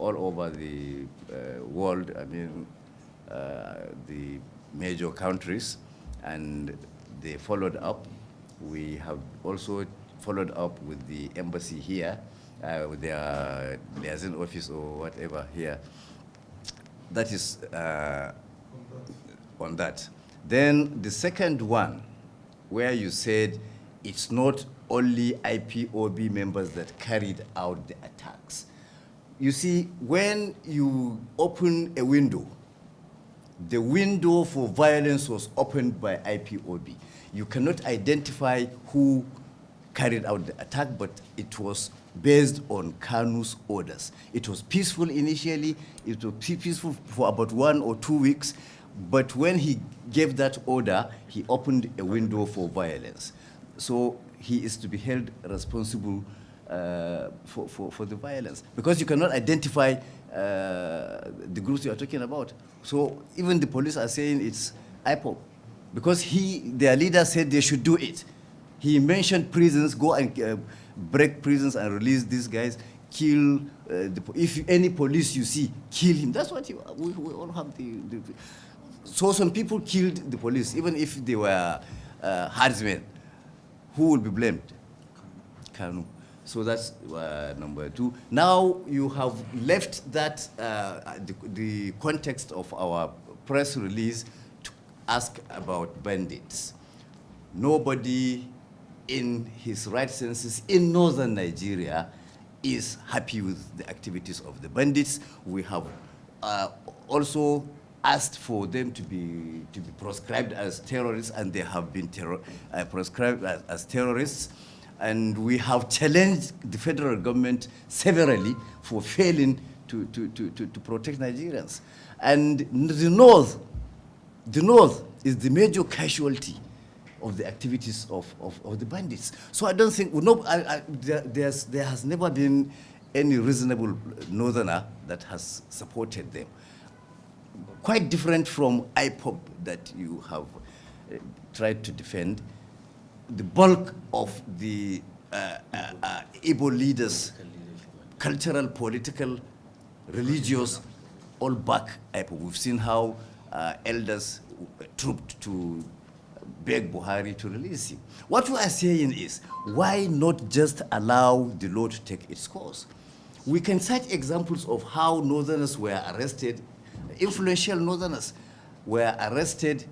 all over the world, I mean, the major countries, and they followed up. We have also followed up with the embassy here, with their liaison office or whatever here. That is on that. Then the second one, where you said it's not only IPOB members that carried out the attacks. You see, when you open a window, the window for violence was opened by IPOB. You cannot identify who carried out the attack, but it was based on Kanu's orders. It was peaceful initially. It was peaceful for about 1 or 2 weeks. But when he gave that order, he opened a window for violence. So he is to be held responsible for the violence, because you cannot identify the groups you are talking about. So even the police are saying it's IPOB, because their leader said they should do it. He mentioned prisons, go and break prisons and release these guys, kill, if any police you see, kill him. That's what we all have so some people killed the police, even if they were herdsmen. Who will be blamed? Kanu. So that's number 2. Now you have left that, the context of our press release to ask about bandits. Nobody in his right senses in northern Nigeria is happy with the activities of the bandits. We have also asked for them to be proscribed as terrorists, and they have been proscribed as terrorists. And we have challenged the federal government severally for failing to protect Nigerians. And the North is the major casualty of the activities of the bandits. So I don't think, there has never been any reasonable northerner that has supported them. Quite different from IPOB that you have tried to defend. The bulk of the Igbo leaders, cultural, political, religious, all back IPOB. We've seen how elders trooped to beg Buhari to release him. What we are saying is, why not just allow the law to take its course? We can cite examples of how northerners were arrested, influential northerners were arrested